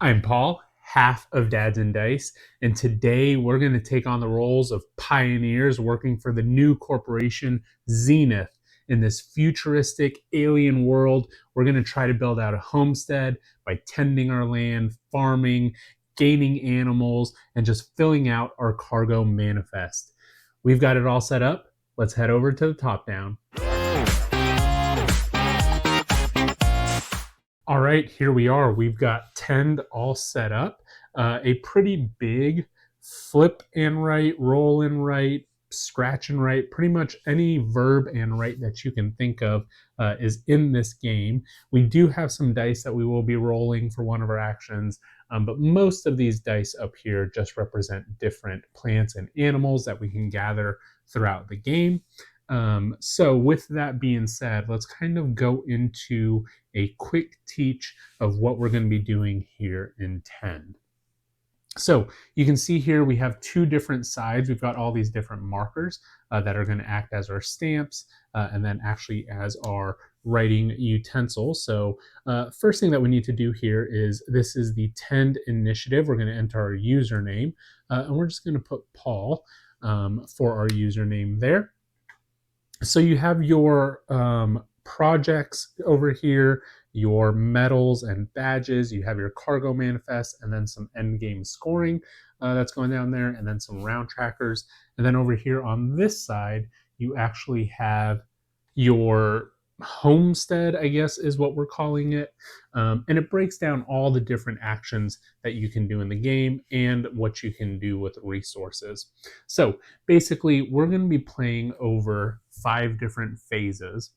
I'm Paul, half of Dads and Dice, and today we're going to take on the roles of pioneers working for the new corporation Zenith in this futuristic alien world. We're going to try to build out a homestead by tending our land, farming, gaining animals, and just filling out our cargo manifest. We've got it all set up. Let's head over to the top down. All right, here we are. We've got tend all set up. A pretty big flip and write, roll and write, scratch and write, pretty much any verb and write that you can think of is in this game. We do have some dice that we will be rolling for one of our actions, but most of these dice up here just represent different plants and animals that we can gather throughout the game. So with that being said, let's kind of go into a quick teach of what we're going to be doing here in Tend. So you can see here we have two different sides. We've got all these different markers that are going to act as our stamps and then actually as our writing utensils. So first thing that we need to do here is this is the Tend initiative. We're going to enter our username and we're just going to put Paul for our username there. So you have your projects over here, your medals and badges, you have your cargo manifest, and then some end game scoring that's going down there, and then some round trackers. And then over here on this side, you actually have your homestead, I guess is what we're calling it. And it breaks down all the different actions that you can do in the game and what you can do with resources. So basically, we're going to be playing over 5 different phases.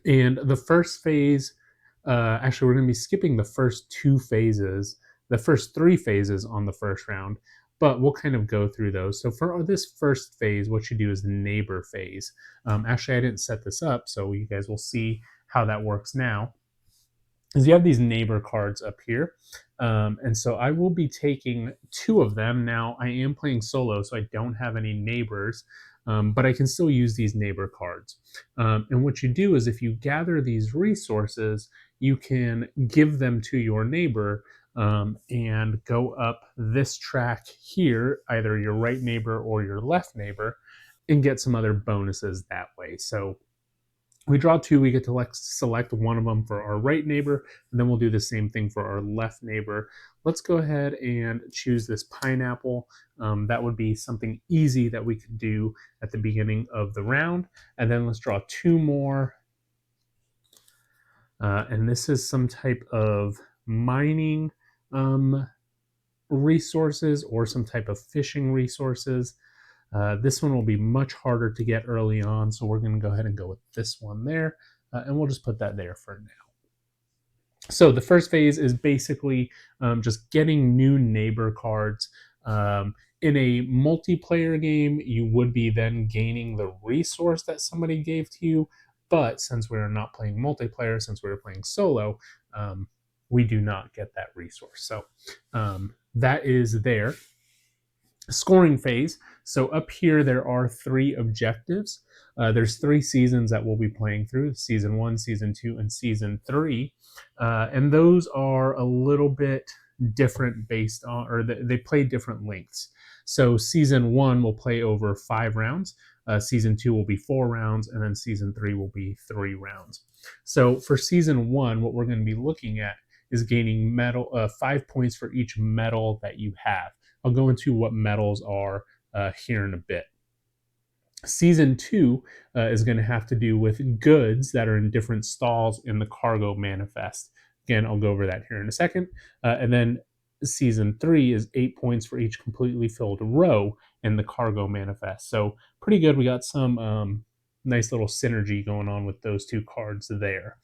And the first phase, actually, we're going to be skipping the first 2 phases, the first 3 phases on the first round, but we'll kind of go through those. So for this first phase, what you do is the neighbor phase. Actually, I didn't set this up, so you guys will see how that works now. Is you have these neighbor cards up here. And so I will be taking 2 of them. Now, I am playing solo, so I don't have any neighbors, but I can still use these neighbor cards. And what you do is if you gather these resources, you can give them to your neighbor and go up this track here, either your right neighbor or your left neighbor, and get some other bonuses that way. So we draw 2, we get to select one of them for our right neighbor, and then we'll do the same thing for our left neighbor. Let's go ahead and choose this pineapple. That would be something easy that we could do at the beginning of the round. And then let's draw 2 more. And this is some type of mining resources or some type of fishing resources. This one will be much harder to get early on, so we're going to go ahead and go with this one there, and we'll just put that there for now. So the first phase is basically just getting new neighbor cards. In a multiplayer game, you would be then gaining the resource that somebody gave to you, but since we're not playing multiplayer, since we're playing solo, we do not get that resource. So that is there. Scoring phase. So up here there are 3 objectives. There's 3 seasons that we'll be playing through: season 1, season 2, and season 3. And those are a little bit different based on, or they play different lengths. So season 1 will play over 5 rounds. Season 2 will be 4 rounds, and then season 3 will be 3 rounds. So for season 1, what we're going to be looking at is gaining medal 5 points for each medal that you have. I'll go into what medals are here in a bit. Season 2 is going to have to do with goods that are in different stalls in the cargo manifest. Again, I'll go over that here in a second. And then season 3 is 8 points for each completely filled row in the cargo manifest. So pretty good. We got some nice little synergy going on with those 2 cards there.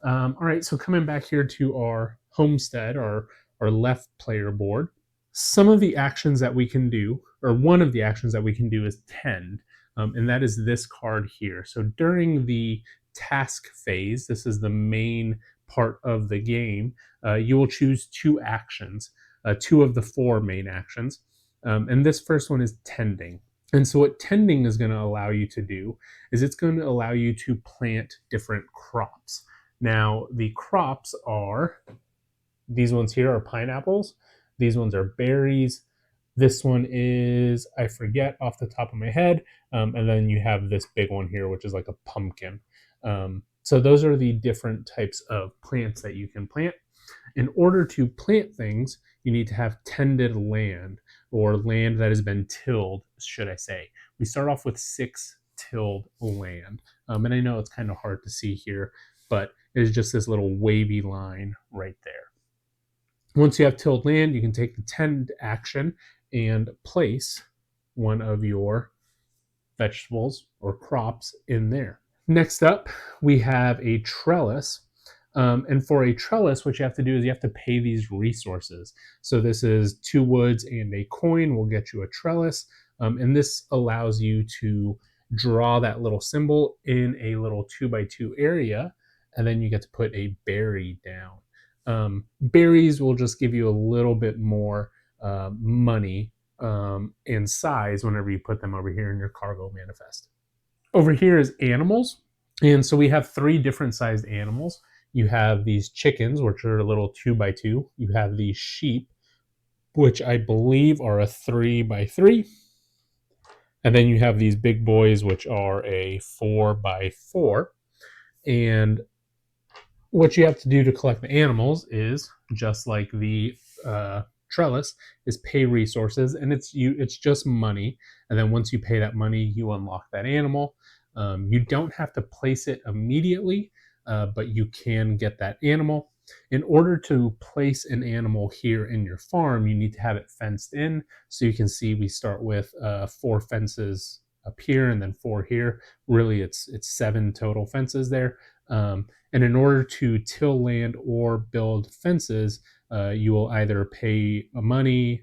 All right, so coming back here to our homestead, our left player board. Some of the actions that we can do, or one of the actions that we can do, is tend, and that is this card here. So during the task phase, this is the main part of the game, you will choose 2 actions, 2 of the 4 main actions, and this first one is tending. And so what tending is going to allow you to do is it's going to allow you to plant different crops. Now, the crops are These ones here are pineapples. These ones are berries. This one is, I forget off the top of my head. And then you have this big one here, which is like a pumpkin. So those are the different types of plants that you can plant. In order to plant things, you need to have tended land, or land that has been tilled, should I say. We start off with 6 tilled land. And I know it's kind of hard to see here, but it's just this little wavy line right there. Once you have tilled land, you can take the tend action and place one of your vegetables or crops in there. Next up, we have a trellis. And for a trellis, what you have to do is you have to pay these resources. So this is 2 woods and a coin will get you a trellis. And this allows you to draw that little symbol in a little 2x2 area, and then you get to put a berry down. Berries will just give you a little bit more money in size whenever you put them over here in your cargo manifest. Over here is animals. And so we have 3 different sized animals. You have these chickens, which are a little 2x2. You have these sheep, which I believe are a 3x3. And then you have these big boys, which are a 4x4. And what you have to do to collect the animals is just like the trellis, is pay resources, and it's just money. And then once you pay that money, you unlock that animal. You don't have to place it immediately, but you can get that animal. In order to place an animal here in your farm, you need to have it fenced in. So you can see we start with 4 fences up here and then 4 here. Really, it's 7 total fences there. And in order to till land or build fences, you will either pay a money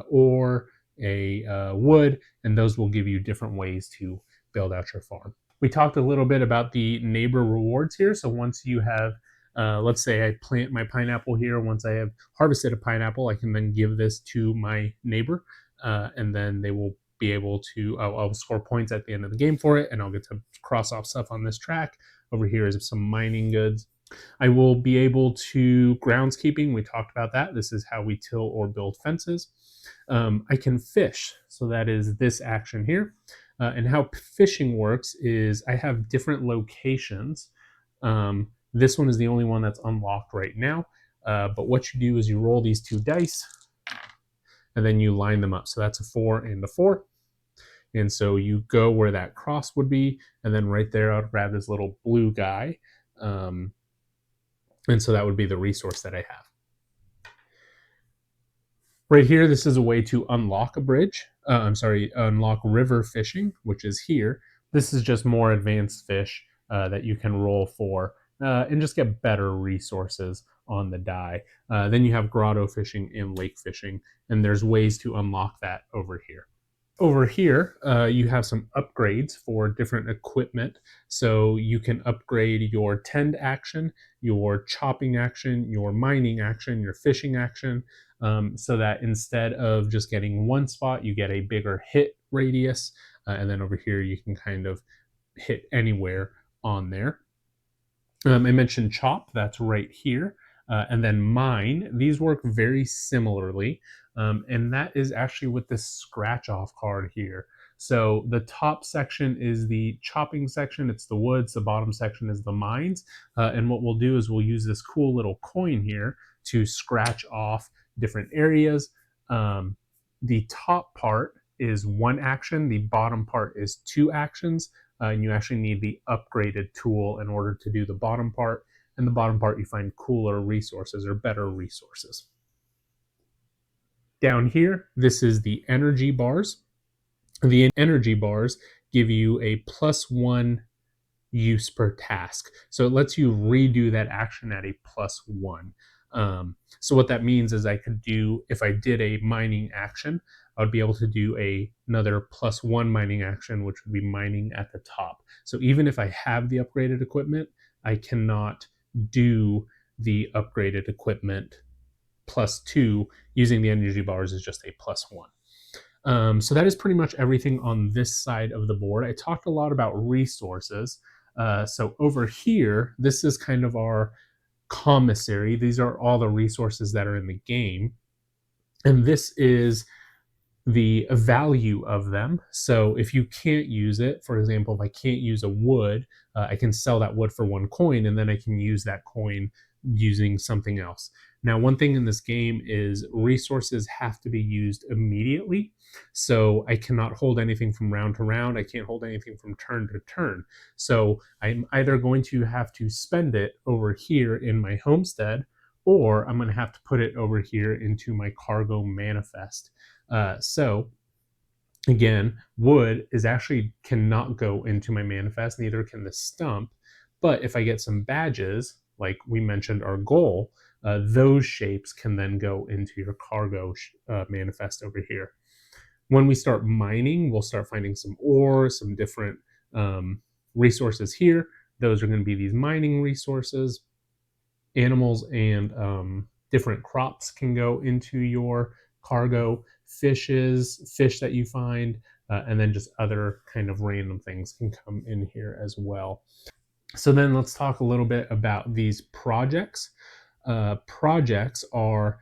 or a wood, and those will give you different ways to build out your farm. We talked a little bit about the neighbor rewards here. So once you have, let's say I plant my pineapple here, once I have harvested a pineapple, I can then give this to my neighbor, and then they will be able to, I'll score points at the end of the game for it, and I'll get to cross off stuff on this track. Over here is some mining goods. I will be able to groundskeeping. We talked about that. This is how we till or build fences. I can fish. So that is this action here. And how fishing works is I have different locations. This one is the only one that's unlocked right now. But what you do is you roll these 2 dice and then you line them up. So that's a 4 and a 4. And so you go where that cross would be, and then right there I'll grab this little blue guy. And so that would be the resource that I have. Right here, this is a way to unlock a bridge. Unlock river fishing, which is here. This is just more advanced fish that you can roll for and just get better resources on the die. Then you have grotto fishing and lake fishing, and there's ways to unlock that over here. Over here, you have some upgrades for different equipment. So you can upgrade your tend action, your chopping action, your mining action, your fishing action, so that instead of just getting one spot, you get a bigger hit radius. And then over here, you can kind of hit anywhere on there. I mentioned chop, that's right here. And then mine, these work very similarly. And that is actually with this scratch off card here. So the top section is the chopping section, it's the woods, the bottom section is the mines. And what we'll do is we'll use this cool little coin here to scratch off different areas. The top part is 1 action, the bottom part is 2 actions. And you actually need the upgraded tool in order to do the bottom part. And the bottom part, you find cooler resources or better resources. Down here, this is the energy bars. The energy bars give you a +1 use per task. So it lets you redo that action at a +1. So what that means is I could do, if I did a mining action, I would be able to do another +1 mining action, which would be mining at the top. So even if I have the upgraded equipment, I cannot do the upgraded equipment +2 using the energy bars is just a +1. So that is pretty much everything on this side of the board. I talked a lot about resources. So over here, this is kind of our commissary. These are all the resources that are in the game. And this is the value of them. So if you can't use it, for example, if I can't use a wood, I can sell that wood for 1 coin, and then I can use that coin using something else. Now, one thing in this game is resources have to be used immediately. So I cannot hold anything from round to round. I can't hold anything from turn to turn. So I'm either going to have to spend it over here in my homestead, or I'm going to have to put it over here into my cargo manifest. So again, wood is actually cannot go into my manifest, neither can the stump. But if I get some badges, like we mentioned our goal, those shapes can then go into your cargo manifest over here. When we start mining, we'll start finding some ore, some different resources here. Those are going to be these mining resources. Animals and different crops can go into your cargo. Fish that you find, and then just other kind of random things can come in here as well. So then let's talk a little bit about these projects. Projects are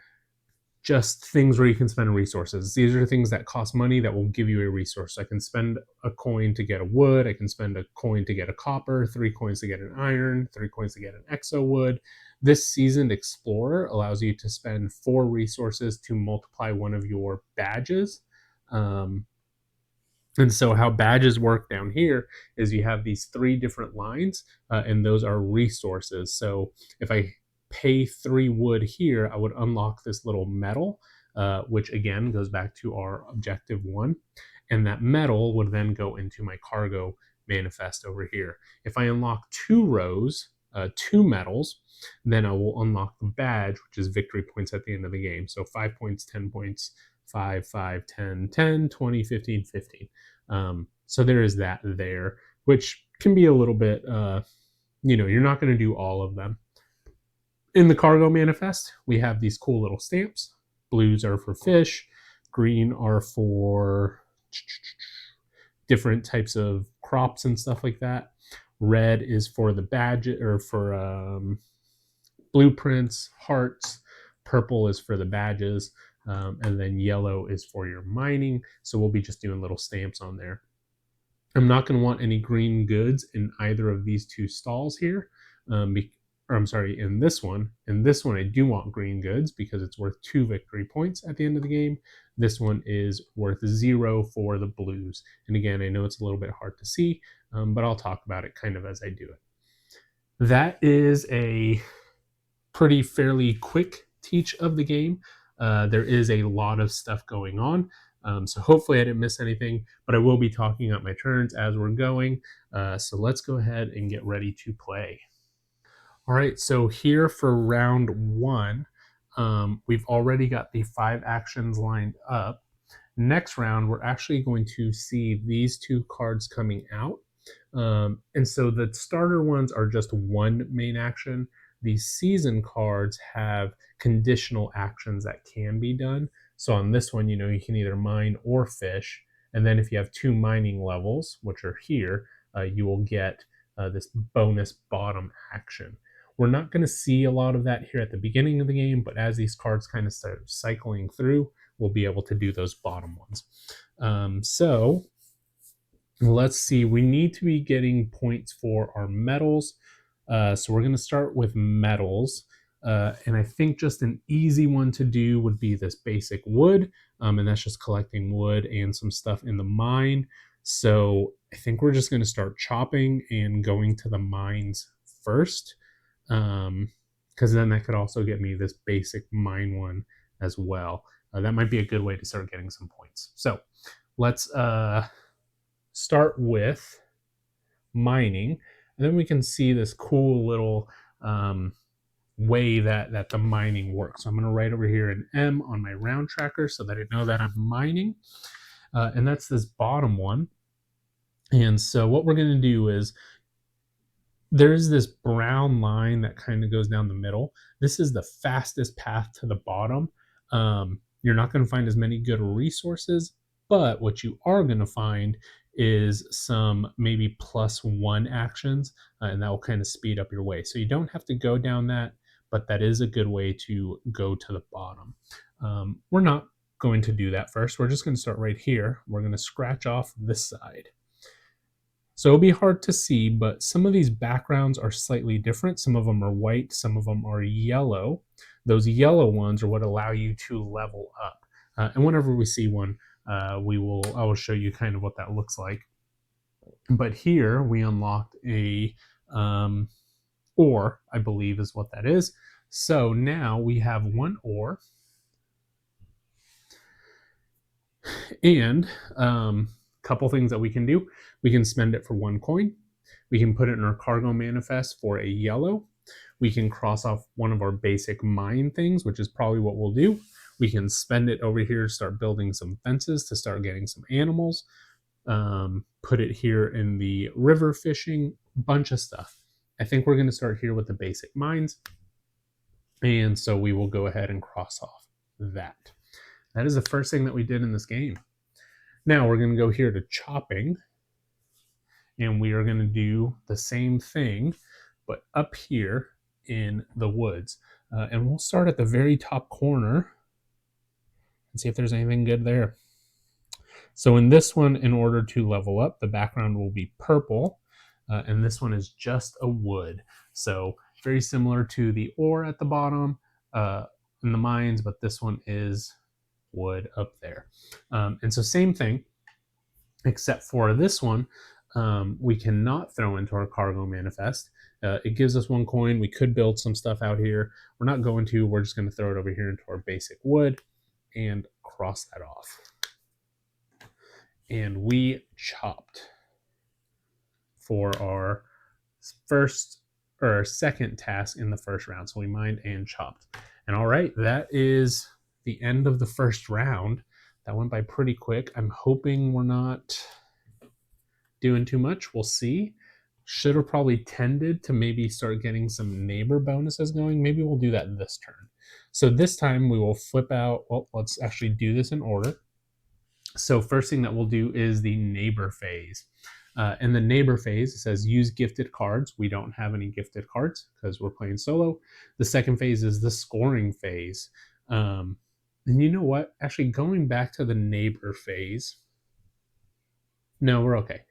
just things where you can spend resources. These are things that cost money that will give you a resource. I can spend a coin to get a wood. I can spend a coin to get a copper, 3 coins to get an iron, 3 coins to get an exo wood. This seasoned explorer allows you to spend 4 resources to multiply one of your badges. And so how badges work down here is you have these 3 different lines, and those are resources. So if I pay 3 wood here, I would unlock this little metal, which again goes back to our objective 1. And that metal would then go into my cargo manifest over here. If I unlock 2 rows, 2 metals, then I will unlock the badge, which is victory points at the end of the game. So 5 points, 10 points, 5, 5, 10, 10, 20, 15, 15. So there is that there, which can be a little bit, you're not going to do all of them. In the cargo manifest, we have these cool little stamps. Blues are for fish, green are for different types of crops and stuff like that. Red is for the badge or for blueprints, hearts. Purple is for the badges. And then yellow is for your mining. So we'll be just doing little stamps on there. I'm not going to want any green goods in either of these 2 stalls here. In this one. In this one, I do want green goods because it's worth 2 victory points at the end of the game. This one is worth 0 for the blues. And again, I know it's a little bit hard to see, but I'll talk about it kind of as I do it. That is a pretty fairly quick teach of the game. There is a lot of stuff going on. So hopefully I didn't miss anything, but I will be talking up my turns as we're going. So let's go ahead and get ready to play. All right, so here for round 1, we've already got the 5 actions lined up. Next round, we're actually going to see these 2 cards coming out. And so the starter ones are just 1 main action. The season cards have conditional actions that can be done. So on this one, you can either mine or fish. And then if you have 2 mining levels, which are here, you will get this bonus bottom action. We're not going to see a lot of that here at the beginning of the game, but as these cards kind of start cycling through, we'll be able to do those bottom ones. So let's see, we need to be getting points for our metals. So we're going to start with metals. And I think just an easy one to do would be this basic wood. And that's just collecting wood and some stuff in the mine. So I think we're just going to start chopping and going to the mines first. Because then that could also get me this basic mine one as well. That might be a good way to start getting some points. So let's start with mining, and then we can see this cool little way that the mining works. So I'm going to write over here an M on my round tracker so that I know that I'm mining, and that's this bottom one. And so what we're going to do is there's this brown line that kind of goes down the middle. This is the fastest path to the bottom. You're not going to find as many good resources, but what you are going to find is some maybe +1 actions, and that will kind of speed up your way. So you don't have to go down that, but that is a good way to go to the bottom. We're not going to do that first. We're just going to start right here. We're going to scratch off this side. So it'll be hard to see, but some of these backgrounds are slightly different. Some of them are white, some of them are yellow. Those yellow ones are what allow you to level up. And whenever we see one, I will show you kind of what that looks like. But here we unlocked a ore, I believe is what that is. So now we have one ore, and couple things that we can do. We can spend it for 1 coin. We can put it in our cargo manifest for a yellow. We can cross off one of our basic mine things, which is probably what we'll do. We can spend it over here to start building some fences to start getting some animals. Put it here in the river fishing, bunch of stuff. I think we're going to start here with the basic mines. And so we will go ahead and cross off that. That is the first thing that we did in this game. Now we're going to go here to chopping, and we are going to do the same thing, but up here in the woods. And we'll start at the very top corner and see if there's anything good there. So in this one, in order to level up, the background will be purple, and this one is just a wood. So very similar to the ore at the bottom in the mines, but this one is wood up there. And so same thing, except for this one, we cannot throw into our cargo manifest. It gives us 1 coin. We could build some stuff out here. We're not going to. We're just going to throw it over here into our basic wood and cross that off. And we chopped for our first or second task in the first round. So we mined and chopped. And all right, that is the end of the first round. That went by pretty quick. I'm hoping we're not doing too much. We'll see. Should have probably tended to maybe start getting some neighbor bonuses going. Maybe we'll do that this turn. So this time we will flip out. Well, let's actually do this in order. So first thing that we'll do is the neighbor phase. In the neighbor phase, it says use gifted cards. We don't have any gifted cards because we're playing solo. The second phase is the scoring phase. And you know what? Actually, going back to the neighbor phase. No, we're okay.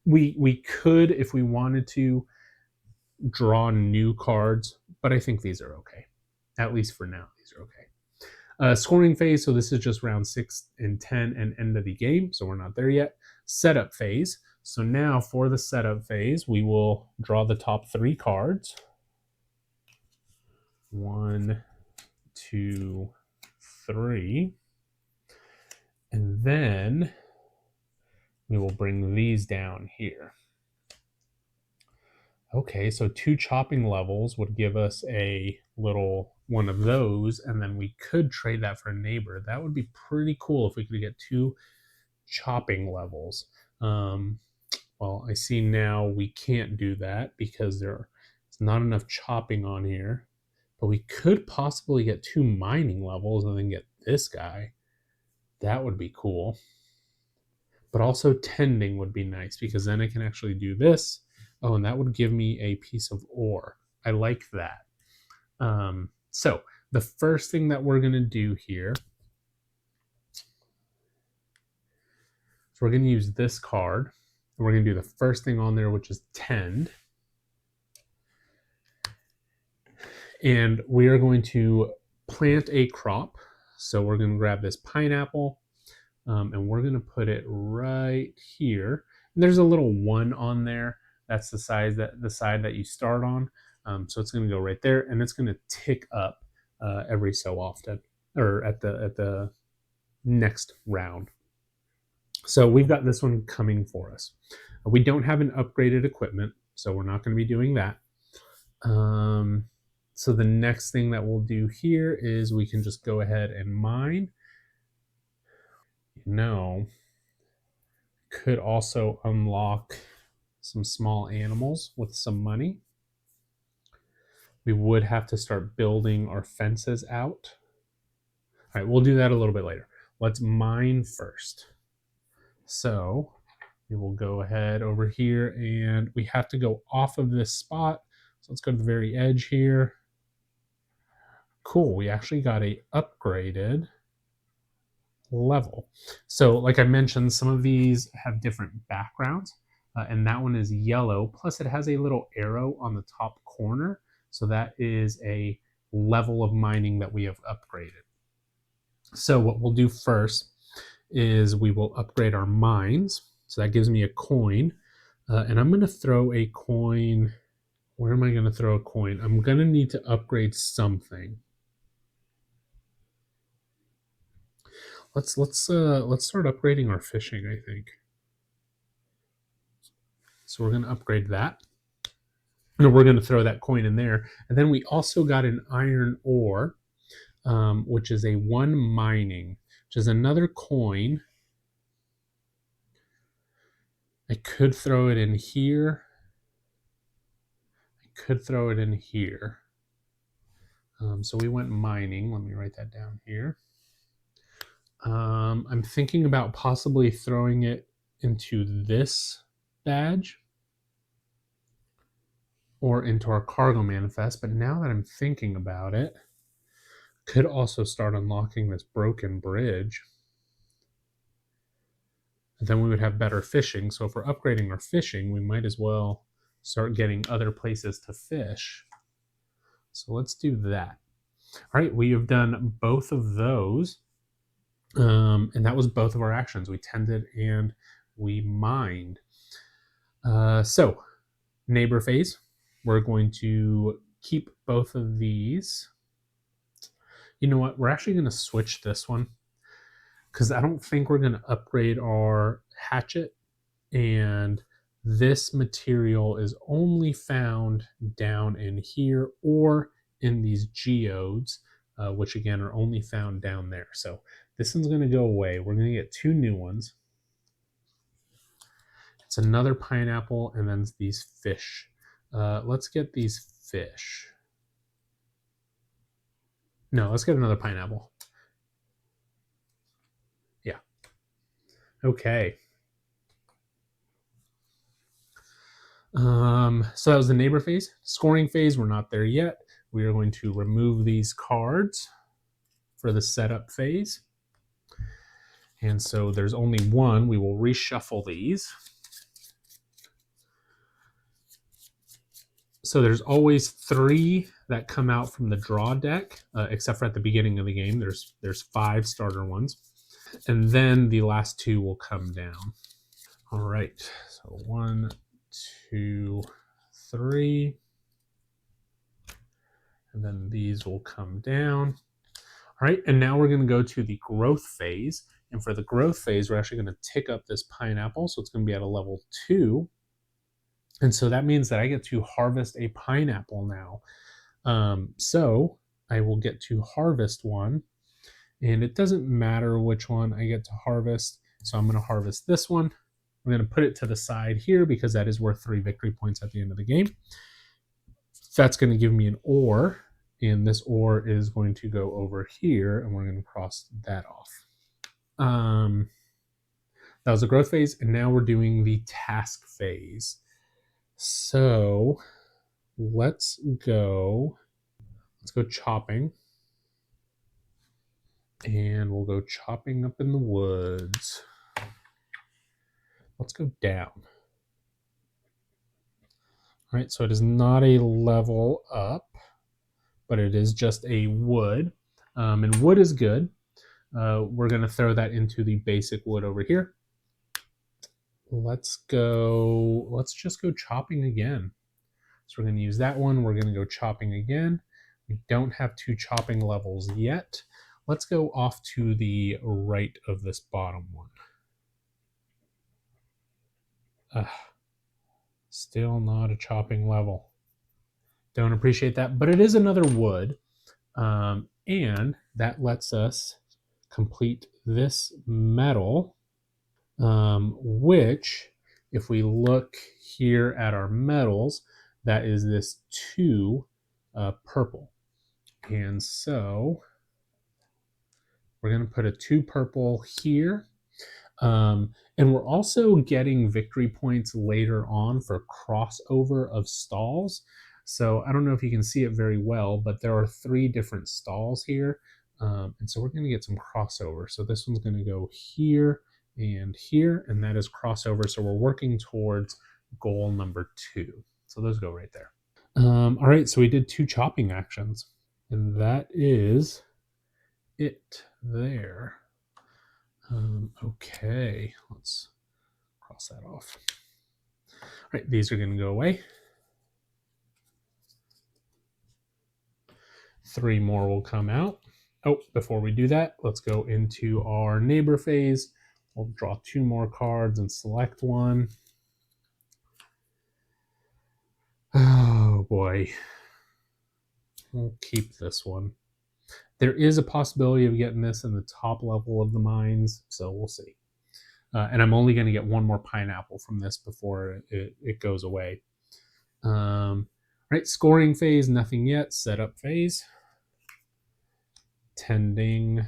We could, if we wanted to, draw new cards, but I think these are okay. At least for now, these are okay. Scoring phase, so this is just round 6 and 10 and end of the game, so we're not there yet. Setup phase. So now for the setup phase, we will draw the top 3 cards. 1, 2, 3. And then we will bring these down here. Okay, so 2 chopping levels would give us a little one of those, and then we could trade that for a neighbor. That would be pretty cool if we could get 2 chopping levels. Well, I see now we can't do that because there's not enough chopping on here, but we could possibly get 2 mining levels and then get this guy. That would be cool. But also tending would be nice because then I can actually do this. Oh, and that would give me a piece of ore. I like that. So the first thing that we're going to do here, so we're going to use this card. We're going to do the first thing on there, which is tend. And we are going to plant a crop. So we're going to grab this pineapple, and we're going to put it right here. And there's a little 1 on there. That's the side that you start on. So it's going to go right there, and it's going to tick up every so often, or at the next round. So we've got this one coming for us. We don't have an upgraded equipment, so we're not going to be doing that. So the next thing that we'll do here is we can just go ahead and mine. Could also unlock some small animals with some money. We would have to start building our fences out. All right, we'll do that a little bit later. Let's mine first. So we will go ahead over here, and we have to go off of this spot. So let's go to the very edge here. Cool, we actually got a upgraded level. So like I mentioned, some of these have different backgrounds, and that one is yellow, plus it has a little arrow on the top corner. So that is a level of mining that we have upgraded. So what we'll do first is we will upgrade our mines. So that gives me a coin, and I'm going to throw a coin. Where am I going to throw a coin? I'm going to need to upgrade something. Let's start upgrading our fishing, I think. So we're going to upgrade that. And we're going to throw that coin in there. And then we also got an iron ore, which is a 1 mining, which is another coin. I could throw it in here. I could throw it in here. So we went mining. Let me write that down here. I'm thinking about possibly throwing it into this badge or into our cargo manifest. But now that I'm thinking about it, could also start unlocking this broken bridge. And then we would have better fishing. So if we're upgrading our fishing, we might as well start getting other places to fish. So let's do that. All right, we have done both of those. And that was both of our actions. We tended and we mined. So neighbor phase, we're going to keep both of these. You know what? We're actually going to switch this one because I don't think we're going to upgrade our hatchet, and this material is only found down in here or in these geodes, which again are only found down there. So this one's going to go away. We're going to get 2 new ones. It's another pineapple and then these fish. Let's get these fish. No, let's get another pineapple. Yeah. Okay. So that was the neighbor phase. Scoring phase, we're not there yet. We are going to remove these cards for the setup phase. And so there's only one. We will reshuffle these. So there's always 3 that come out from the draw deck, except for at the beginning of the game. There's 5 starter ones. And then the last 2 will come down. All right. So 1, 2, 3. And then these will come down. All right, and now we're going to go to the growth phase. And for the growth phase, we're actually going to tick up this pineapple. So it's going to be at a level 2. And so that means that I get to harvest a pineapple now. So I will get to harvest one. And it doesn't matter which one I get to harvest. So I'm going to harvest this one. I'm going to put it to the side here because that is worth 3 victory points at the end of the game. That's going to give me an ore. And this ore is going to go over here, and we're going to cross that off. That was the growth phase, and now we're doing the task phase. So let's go chopping, and we'll go chopping up in the woods. Let's go down. All right, so it is not a level up, but it is just a wood, and wood is good. We're going to throw that into the basic wood over here. Let's just go chopping again. So we're going to use that one. We're going to go chopping again. We don't have 2 chopping levels yet. Let's go off to the right of this bottom one. Still not a chopping level. Don't appreciate that, but it is another wood. And that lets us complete this metal, which, if we look here at our metals, that is this 2 purple. And so we're going to put a 2 purple here. And we're also getting victory points later on for crossover of stalls. So I don't know if you can see it very well, but there are 3 different stalls here. And so we're going to get some crossover. So this one's going to go here and here, and that is crossover. So we're working towards goal number 2. So those go right there. All right, so we did 2 chopping actions, and that is it there. Okay, let's cross that off. All right, these are going to go away. 3 more will come out. Oh, before we do that, let's go into our neighbor phase. We'll draw 2 more cards and select one. Oh boy. We'll keep this one. There is a possibility of getting this in the top level of the mines, so we'll see. And I'm only going to get 1 more pineapple from this before it goes away. Right, scoring phase, nothing yet. Setup phase. Tending.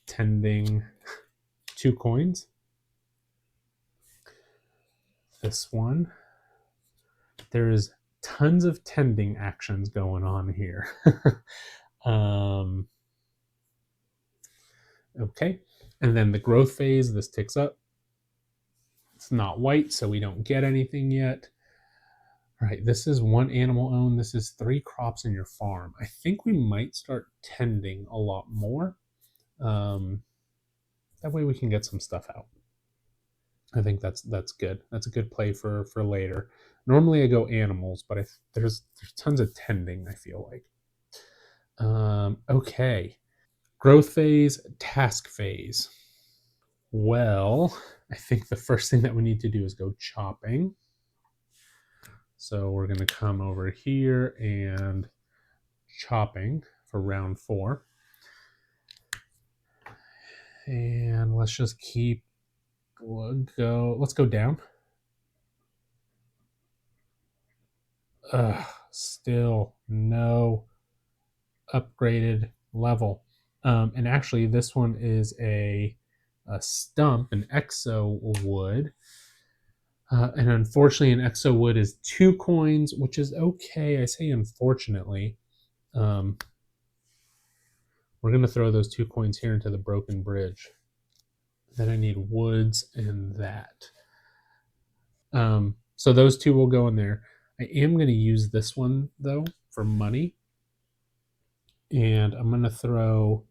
2 coins. This one. There's tons of tending actions going on here. Okay, and then the growth phase, this ticks up. It's not white, so we don't get anything yet. All right, this is 1 animal owned. This is 3 crops in your farm. I think we might start tending a lot more. That way we can get some stuff out. I think that's good. That's a good play for later. Normally I go animals, but there's tons of tending, I feel like. Okay. Growth phase, task phase. Well, I think the first thing that we need to do is go chopping. So we're going to come over here and chopping for round 4. And let's just let's go down. Still no upgraded level. And actually this one is a stump, an exo wood. And unfortunately an exo wood is 2 coins, which is okay. I say unfortunately. We're going to throw those 2 coins here into the broken bridge. Then I need woods and that. So those 2 will go in there. I am going to use this one though for money. And I'm going to throw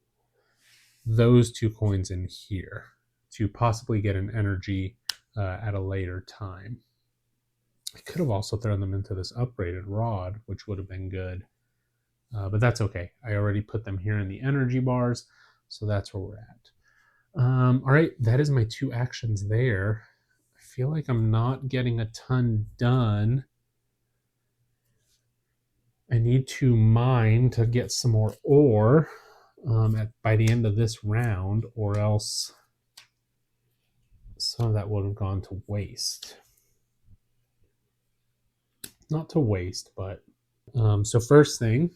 those 2 coins in here to possibly get an energy at a later time. I could have also thrown them into this upgraded rod, which would have been good. But that's okay. I already put them here in the energy bars, so that's where we're at. All right, that is my 2 actions there. I feel like I'm not getting a ton done. I need to mine to get some more ore by the end of this round, or else some of that would have gone to waste. Not to waste, but so first thing,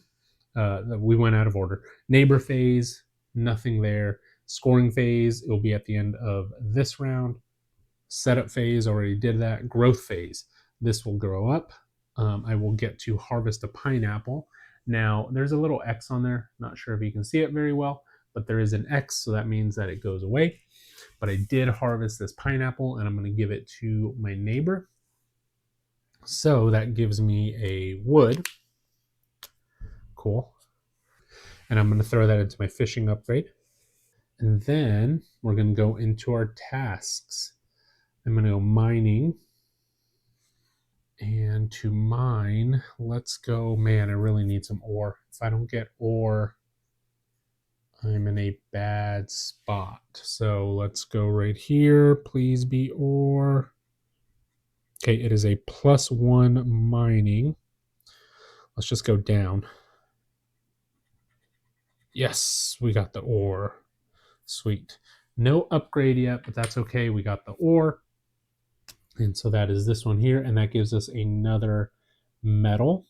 we went out of order. Neighbor phase, nothing there. Scoring phase, it will be at the end of this round. Setup phase, already did that. Growth phase, this will grow up. I will get to harvest a pineapple. Now, there's a little X on there. Not sure if you can see it very well, but there is an X, so that means that it goes away. But I did harvest this pineapple, and I'm going to give it to my neighbor. So that gives me a wood. Cool. And I'm going to throw that into my fishing upgrade. And then we're going to go into our tasks. I'm going to go mining. And to mine, let's go. Man, I really need some ore. If I don't get ore, I'm in a bad spot. So let's go right here. Please be ore. Okay, it is a +1 mining. Let's just go down. Yes, we got the ore. Sweet. No upgrade yet, but that's okay. We got the ore. And so that is this one here, and that gives us another metal.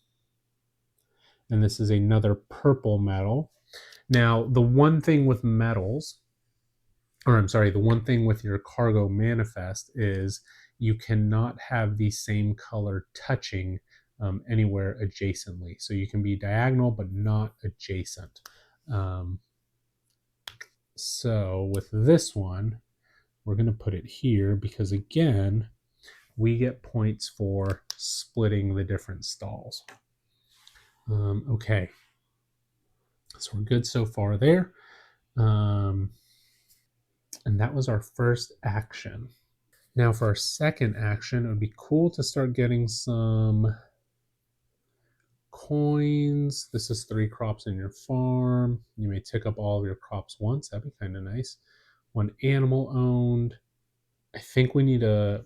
And this is another purple metal. Now, the one thing with metals, or I'm sorry, the one thing with your cargo manifest is you cannot have the same color touching anywhere adjacently. So you can be diagonal, but not adjacent. So with this one, we're going to put it here because, again, we get points for splitting the different stalls. Okay, so we're good so far there. And that was our first action. Now for our second action, it would be cool to start getting some coins. This is 3 crops in your farm. You may tick up all of your crops once. That'd be kind of nice. 1 animal owned. I think we need to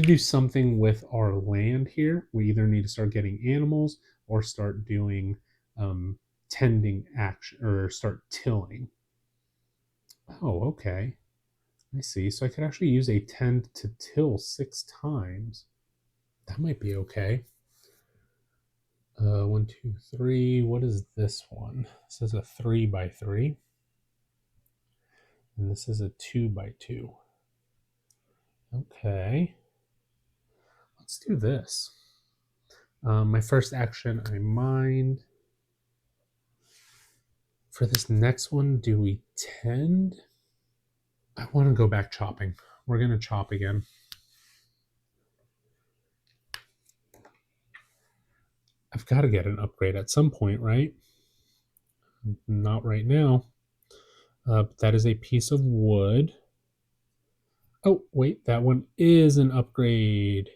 do something with our land here. We either need to start getting animals or start doing tending action, or start tilling. Oh, okay. I see. So I could actually use a tend to till 6 times. That might be okay. 1, 2, 3. What is this one? This is a 3 by 3. And this is a 2 by 2. Okay. Let's do this. My first action, I mined. For this next one, do we tend? I want to go back chopping. We're going to chop again. I've got to get an upgrade at some point, right? Not right now. But that is a piece of wood. Oh, wait, that one is an upgrade.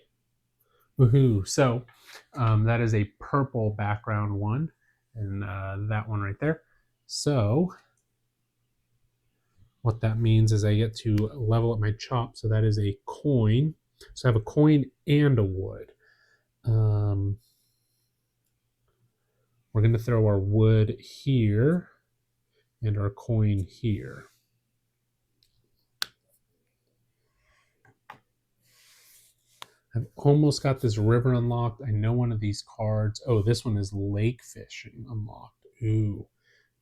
Woohoo. So that is a purple background one, and that one right there. So what that means is I get to level up my chop. So that is a coin. So I have a coin and a wood. We're going to throw our wood here and our coin here. I've almost got this river unlocked. I know one of these cards. Oh, this one is lake fishing unlocked. Ooh,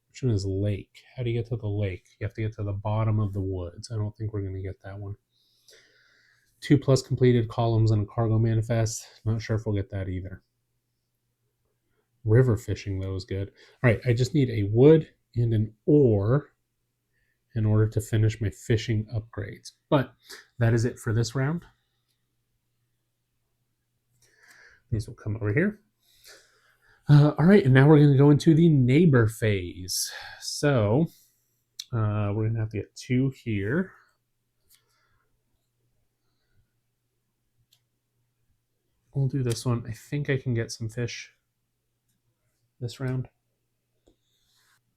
which one is lake? How do you get to the lake? You have to get to the bottom of the woods. I don't think we're going to get that one. 2+ completed columns and a cargo manifest. Not sure if we'll get that either. River fishing, though, is good. All right, I just need a wood and an ore in order to finish my fishing upgrades. But that is it for this round. These will come over here. All right, and now we're going to go into the neighbor phase. So we're going to have to get 2 here. We'll do this one. I think I can get some fish this round.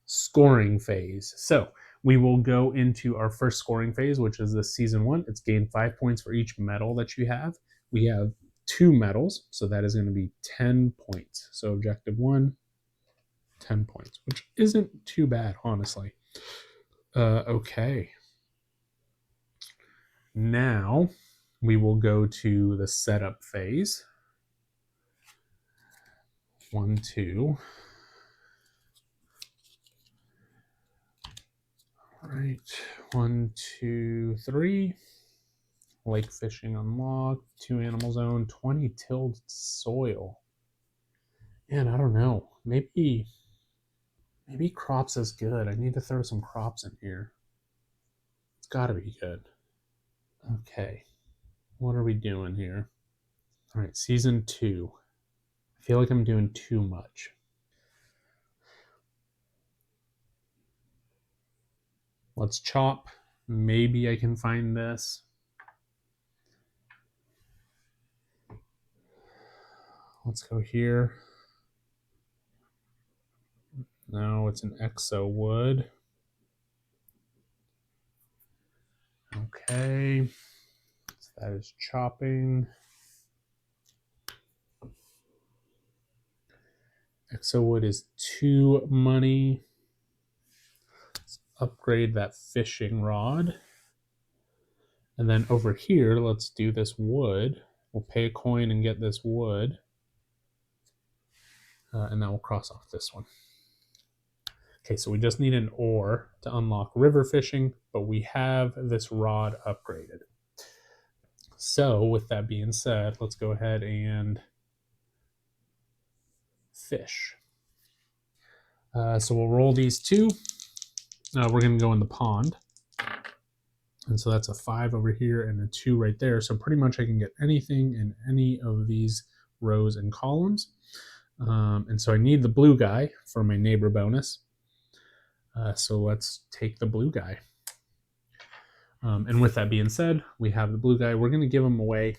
Scoring phase. So we will go into our first scoring phase, which is the season 1. It's gain 5 points for each medal that you have. We have 2 medals, so that is going to be 10 points. So objective 1, 10 points, which isn't too bad, honestly. Okay. Now we will go to the setup phase. 1, 2. All right. 1, 2, 3. Lake fishing unlocked. 2 animals owned. 20 tilled soil. Man, I don't know. Maybe crops is good. I need to throw some crops in here. It's got to be good. Okay. What are we doing here? All right, season 2. I feel like I'm doing too much. Let's chop. Maybe I can find this. Let's go here. No, it's an exo wood. Okay. So that is chopping. Exo wood is 2 money. Let's upgrade that fishing rod. And then over here, let's do this wood. We'll pay a coin and get this wood. And then we'll cross off this one. Okay, so we just need an ore to unlock river fishing, but we have this rod upgraded. So with that being said, let's go ahead and fish. So we'll roll these two. We're going to go in the pond. And so that's a 5 over here and a 2 right there. So pretty much I can get anything in any of these rows and columns. And so I need the blue guy for my neighbor bonus. So let's take the blue guy. And with that being said, we have the blue guy. We're going to give him away.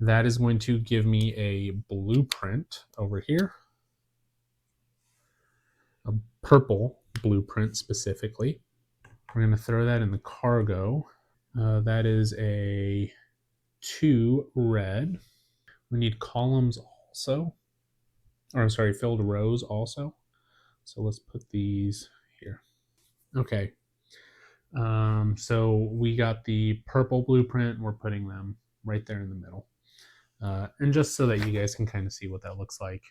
That is going to give me a blueprint over here. A purple blueprint specifically. We're going to throw that in the cargo. That is a 2 red. We need columns also. Or I'm sorry, filled rows also. So let's put these here. Okay. So we got the purple blueprint. We're putting them right there in the middle. And just so that you guys can kind of see what that looks like,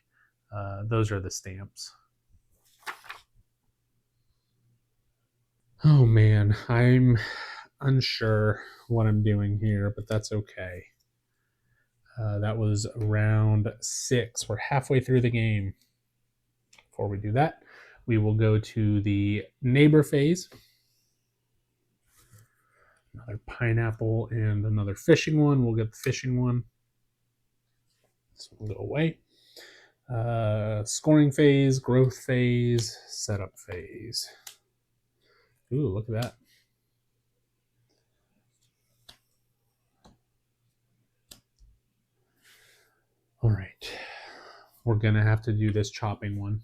those are the stamps. Oh man, I'm unsure what I'm doing here, but that's okay. That was round 6. We're halfway through the game. Before we do that, we will go to the neighbor phase. Another pineapple and another fishing one. We'll get the fishing one. This will go away. Scoring phase, growth phase, setup phase. Ooh, look at that. All right. We're going to have to do this chopping one.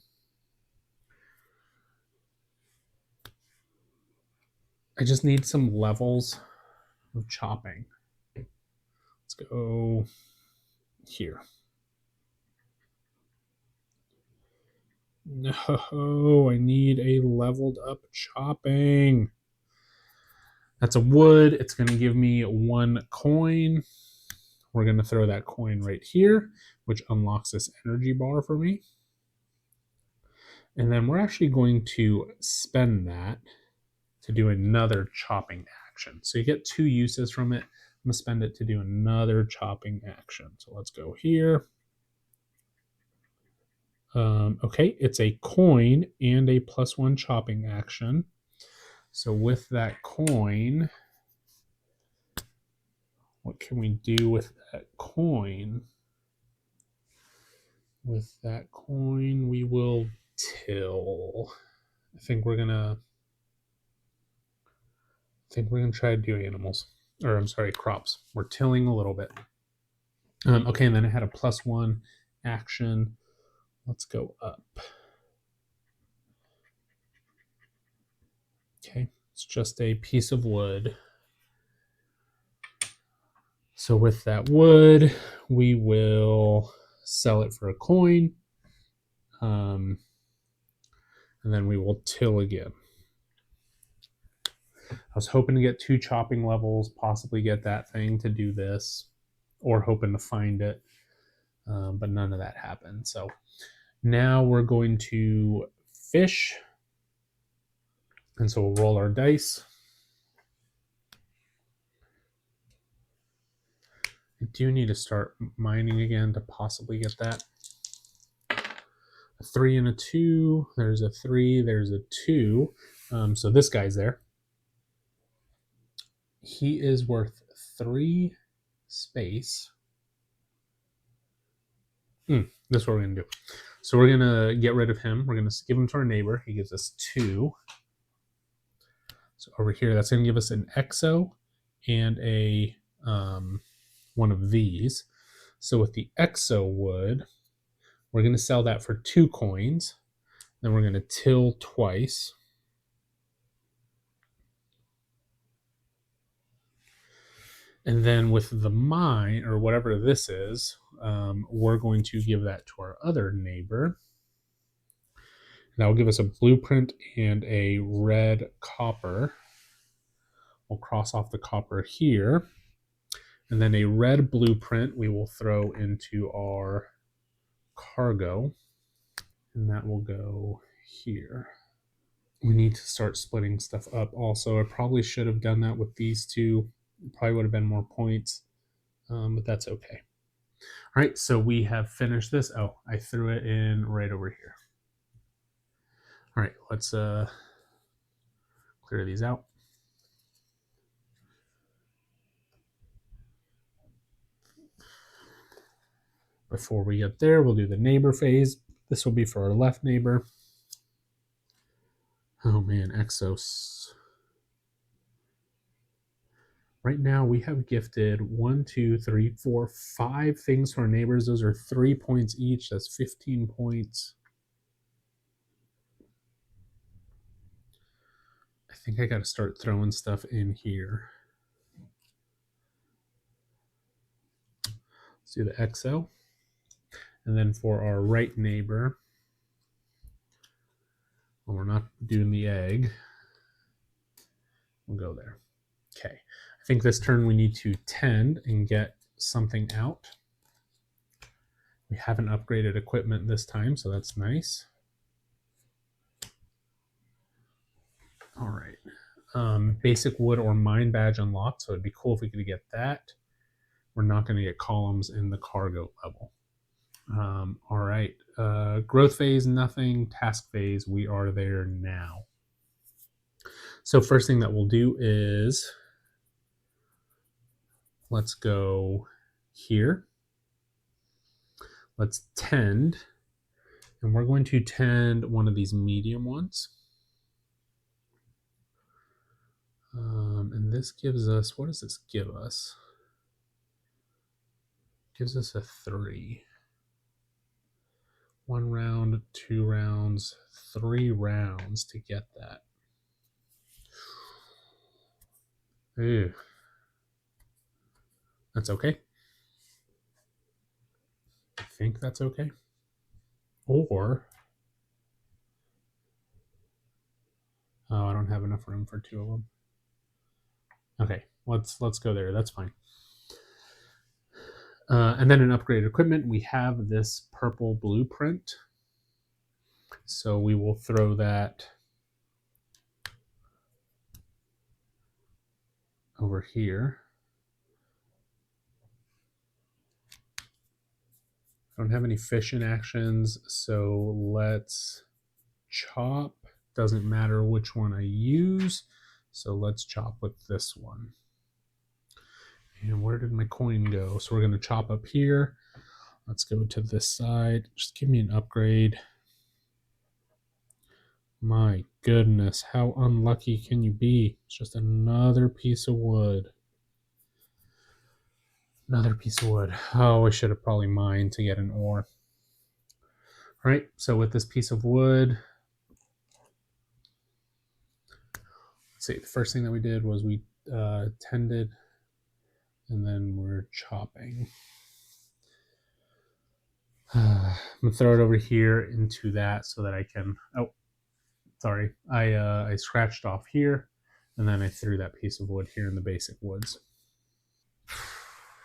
I just need some levels of chopping. Let's go here. No, I need a leveled up chopping. That's a wood. It's going to give me 1 coin. We're going to throw that coin right here, which unlocks this energy bar for me. And then we're actually going to spend that to do another chopping action. So you get 2 uses from it. I'm going to spend it to do another chopping action. So let's go here. Okay, it's a coin and a +1 chopping action. So with that coin, what can we do with that coin? With that coin, we will till. I think we're gonna try to do animals, or I'm sorry, crops. We're tilling a little bit. Okay, and then I had a +1 action. Let's go up. Okay, it's just a piece of wood. So with that wood, we will sell it for a coin. And then we will till again. I was hoping to get 2 chopping levels, possibly get that thing to do this, or hoping to find it, but none of that happened. So now we're going to fish, and so we'll roll our dice. I do need to start mining again to possibly get that. A 3 and a 2. There's a 3. There's a 2. So this guy's there. He is worth 3 space. This is what we're going to do. So we're going to get rid of him. We're going to give him to our neighbor. He gives us 2. So over here, that's going to give us an exo and a one of these. So with the exo wood, we're going to sell that for 2 coins. Then we're going to till twice. And then with the mine, or whatever this is, we're going to give that to our other neighbor. That will give us a blueprint and a red copper. We'll cross off the copper here. And then a red blueprint we will throw into our cargo. And that will go here. We need to start splitting stuff up also. I probably should have done that with these 2. It probably would have been more points, but that's okay. All right, so we have finished this. Oh, I threw it in right over here. All right, let's clear these out. Before we get there, we'll do the neighbor phase. This will be for our left neighbor. Oh man, Exos. Right now we have gifted 1, 2, 3, 4, 5 things to our neighbors. Those are 3 points each. That's 15 points. I think I got to start throwing stuff in here. Let's do the XO. And then for our right neighbor, well, we're not doing the egg. We'll go there. Okay. I think this turn we need to tend and get something out. We haven't upgraded equipment this time, so that's nice. All right. Basic wood or mine badge unlocked, so it'd be cool if we could get that. We're not going to get columns in the cargo level. All right. Growth phase, nothing. Task phase, we are there now. So first thing that we'll do is let's go here. Let's tend. And we're going to tend one of these medium ones. And this gives us, what does this give us? It gives us a 3. 1 round, 2 rounds, 3 rounds to get that. Ew. That's okay. I think that's okay. Or, oh, I don't have enough room for 2 of them. Okay, let's go there. That's fine. And then in upgraded equipment, we have this purple blueprint. So we will throw that over here. I don't have any fishing actions, so let's chop. Doesn't matter which one I use, so let's chop with this one. And where did my coin go? So we're going to chop up here. Let's go to this side. Just give me an upgrade. My goodness, how unlucky can you be? It's just another piece of wood. Another piece of wood. Oh, I should have probably mined to get an ore. All right, so with this piece of wood, let's see, the first thing that we did was we tended, and then we're chopping. I'm gonna throw it over here into that so that I can, oh, sorry. I scratched off here, and then I threw that piece of wood here in the basic woods.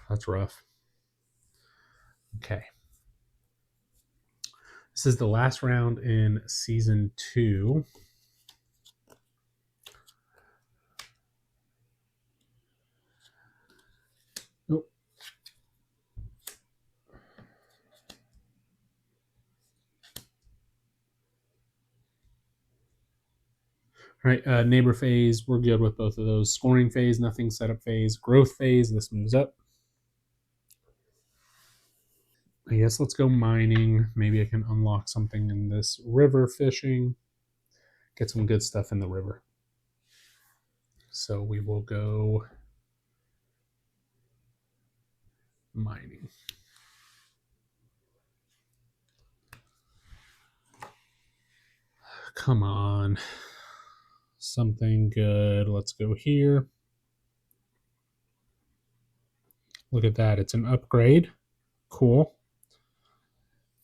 That's rough. Okay. This is the last round in season 2. Oh. All right, neighbor phase, we're good with both of those. Scoring phase, nothing. Setup phase, growth phase, this moves up. I guess let's go mining. Maybe I can unlock something in this river fishing. Get some good stuff in the river. So we will go mining. Come on. Something good. Let's go here. Look at that. It's an upgrade. Cool.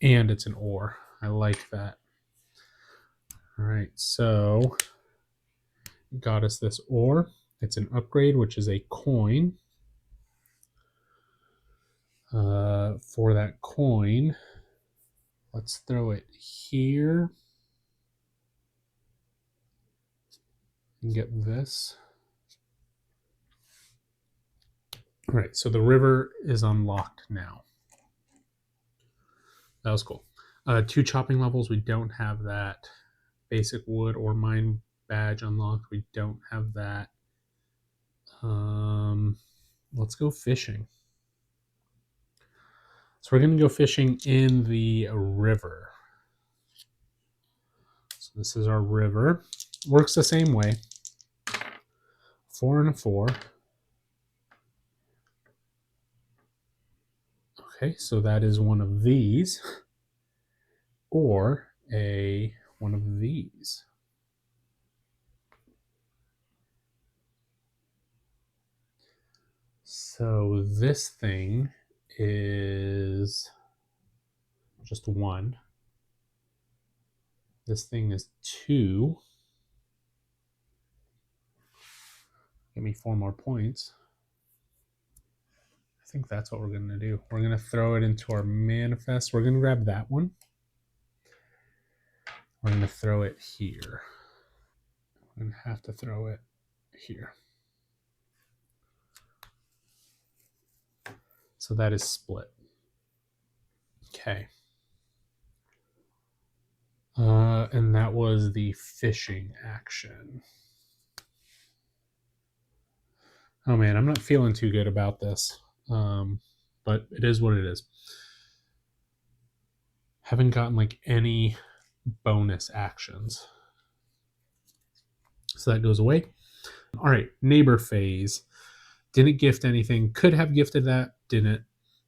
And it's an ore. I like that. All right. So got us this ore. It's an upgrade, which is a coin. For that coin, let's throw it here and get this. All right, so the river is unlocked now. That was cool. 2 chopping levels. We don't have that. Basic wood or mine badge unlocked. We don't have that. Let's go fishing. So we're going to go fishing in the river. So this is our river. Works the same way. 4 and a 4. Okay, so that is one of these or one of these. So this thing is just 1. This thing is 2. Give me 4 more points. I think that's what we're going to do. We're going to throw it into our manifest. We're going to grab that one. We're going to throw it here. We're going to have to throw it here. So that is split. Okay. And that was the fishing action. Oh man, I'm not feeling too good about this. But it is what it is. Haven't gotten like any bonus actions. So that goes away. All right, neighbor phase. Didn't gift anything. Could have gifted that. Didn't.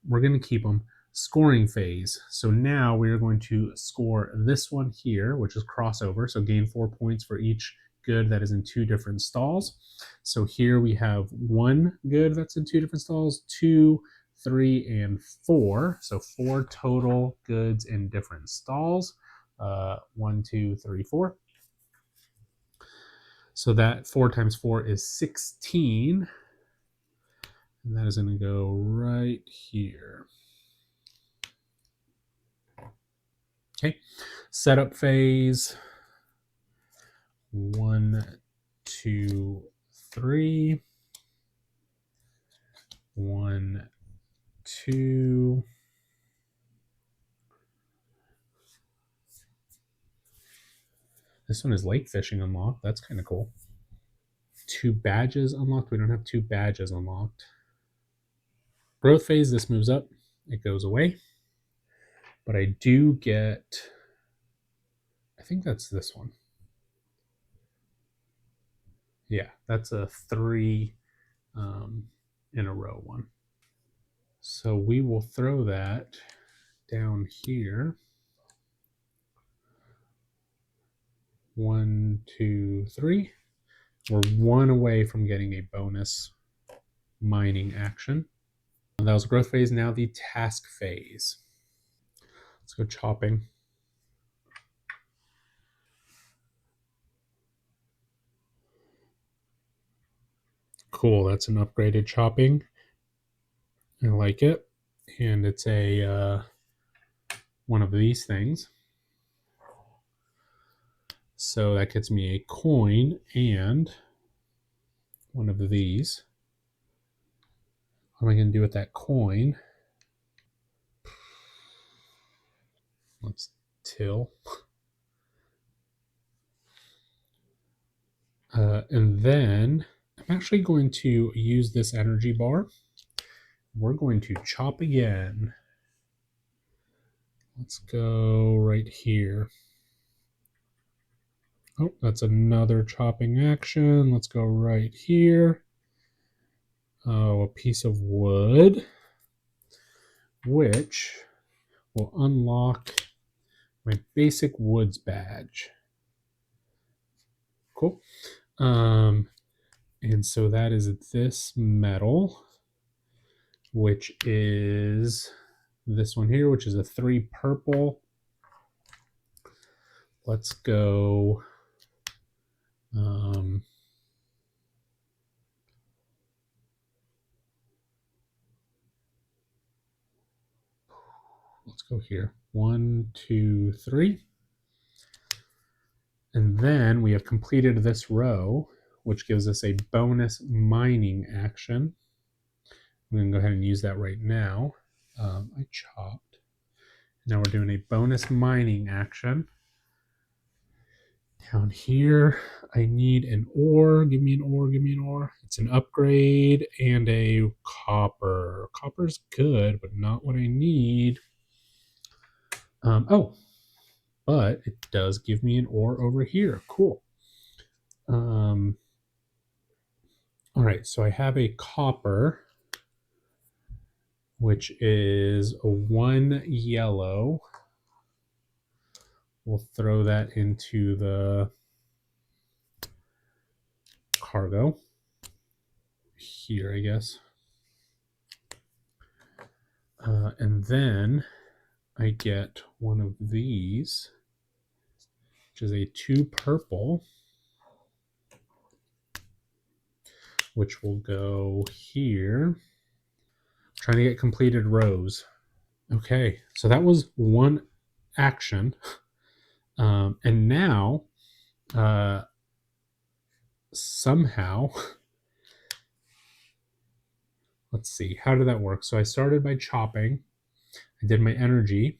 We're going to keep them. Scoring phase. So now we are going to score this one here, which is crossover. So gain 4 points for each good that is in 2 different stalls. So here we have 1 good that's in 2 different stalls, 2, 3, and 4. So 4 total goods in different stalls. 1, 2, 3, 4. So that 4 times 4 is 16. And that is going to go right here. Okay, setup phase. 1, 2, 3. 1, 2. This one is lake fishing unlocked. That's kind of cool. 2 badges unlocked. We don't have 2 badges unlocked. Growth phase, this moves up. It goes away. But I do get, I think that's this one. Yeah, that's a 3 in a row one. So we will throw that down here. 1, 2, 3. We're 1 away from getting a bonus mining action. That was growth phase. Now the task phase. Let's go chopping. Cool. That's an upgraded chopping. I like it. And it's a one of these things. So that gets me a coin and one of these. What am I going to do with that coin? Let's till. And then I'm actually going to use this energy bar. We're going to chop again. Let's go right here. Oh, that's another chopping action. Let's go right here. Oh, a piece of wood, which will unlock my basic woods badge. Cool. And so that is this metal, which is this one here, which is a 3 purple. Let's go. Let's go here. 1, 2, 3. And then we have completed this row, which gives us a bonus mining action. I'm going to go ahead and use that right now. I chopped. Now we're doing a bonus mining action. Down here, I need an ore. Give me an ore, give me an ore. It's an upgrade and a copper. Copper's good, but not what I need. Oh, but it does give me an ore over here. Cool. All right, so I have a copper, which is a 1 yellow. We'll throw that into the cargo here, I guess. And then I get one of these, which is a 2 purple, which will go here. I'm trying to get completed rows. Okay, so that was one action. And now, somehow, let's see, how did that work? So I started by chopping. I did my energy.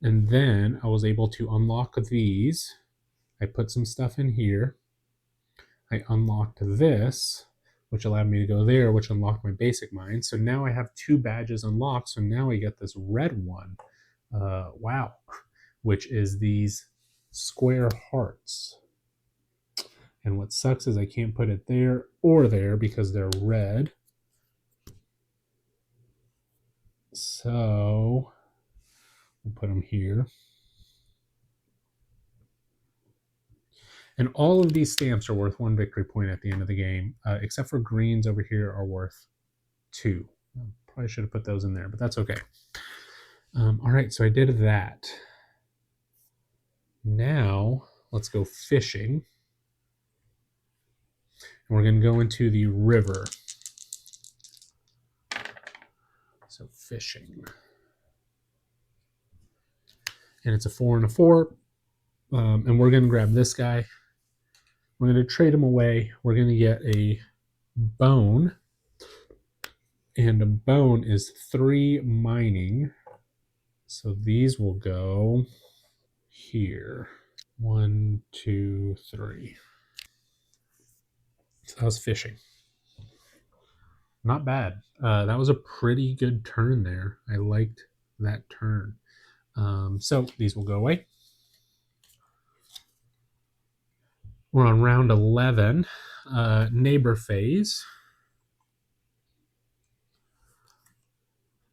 And then I was able to unlock these. I put some stuff in here. I unlocked this, which allowed me to go there, which unlocked my basic mine. So now I have 2 badges unlocked. So now I get this red one. Wow. Which is these square hearts. And what sucks is I can't put it there or there because they're red. So we'll put them here. And all of these stamps are worth 1 victory point at the end of the game, except for greens over here are worth 2. Probably should have put those in there, but that's okay. All right, so I did that. Now let's go fishing. And we're going to go into the river. So fishing. And it's a 4 and a 4. And we're going to grab this guy. We're going to trade him away. We're going to get a bone. And a bone is 3 mining. So these will go here. 1, 2, 3. So that was fishing. Not bad. That was a pretty good turn there. I liked that turn. So these will go away. We're on round 11. Neighbor phase.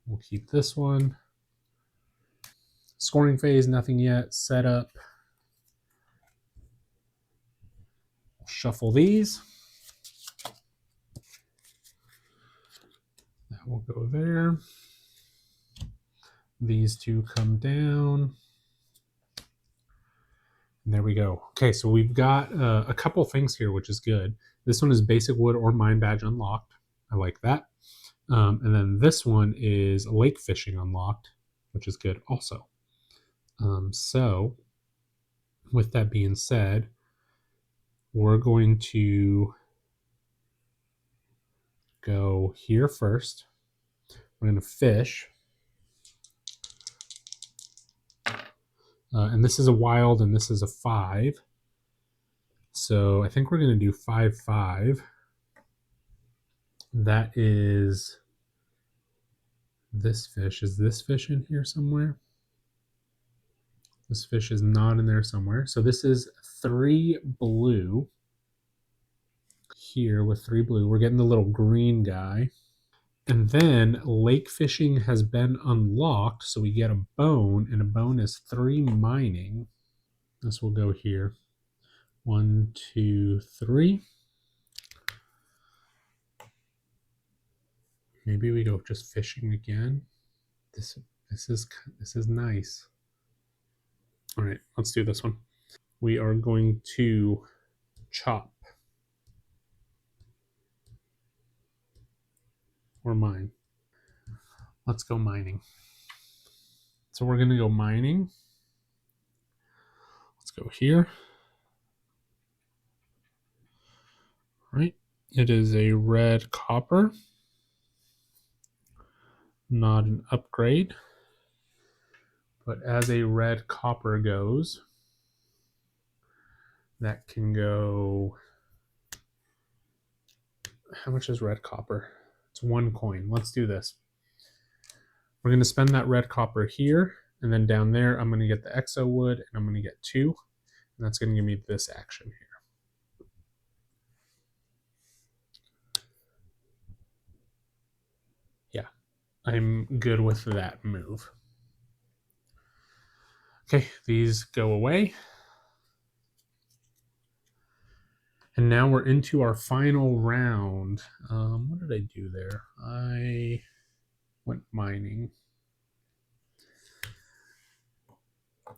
We'll keep this one. Scoring phase, nothing yet. Setup. Shuffle these. That will go there. These 2 come down. And there we go. Okay, so we've got a couple things here, which is good. This one is basic wood or mine badge unlocked. I like that. And then this one is lake fishing unlocked, which is good also. So with that being said, we're going to go here first. We're going to fish. And this is a wild and this is a 5. So I think we're going to do 5, 5. That is this fish. Is this fish in here somewhere? This fish is not in there somewhere. So this is 3 blue. Here with 3 blue. We're getting the little green guy. And then lake fishing has been unlocked. So we get a bone, and a bone is 3 mining. This will go here. 1, 2, 3. Maybe we go just fishing again. This is nice. All right, let's do this one. We are going to chop or mine. Let's go mining. So we're going to go mining. Let's go here. All right. It is a red copper. Not an upgrade. But as a red copper goes, that can go... How much is red copper? It's 1 coin. Let's do this. We're going to spend that red copper here, and then down there I'm going to get the exo wood, and I'm going to get 2, and that's going to give me this action here. Yeah, I'm good with that move. Okay, these go away. And now we're into our final round. What did I do there? I went mining.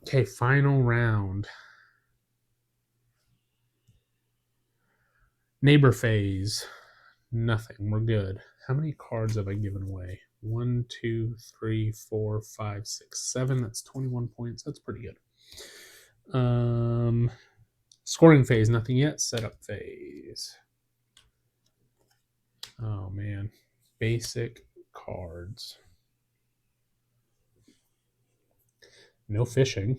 Okay, final round. Neighbor phase. Nothing. We're good. How many cards have I given away? 1, 2, 3, 4, 5, 6, 7. That's 21 points. That's pretty good. Scoring phase. Nothing yet. Setup phase. Oh, man. Basic cards. No fishing.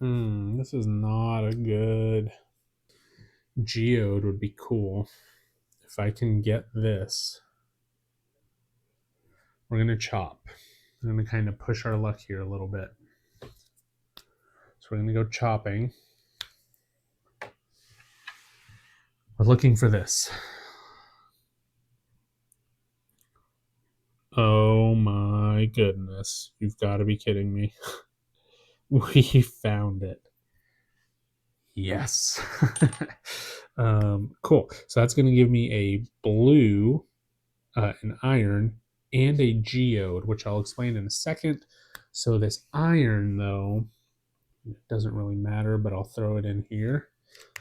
This is not a good... Geode would be cool. If I can get this, we're going to chop. We're going to kind of push our luck here a little bit. So we're going to go chopping. We're looking for this. Oh my goodness. You've got to be kidding me. We found it. Yes. Cool. So that's going to give me a blue, an iron, and a geode, which I'll explain in a second. So this iron, though, it doesn't really matter, but I'll throw it in here.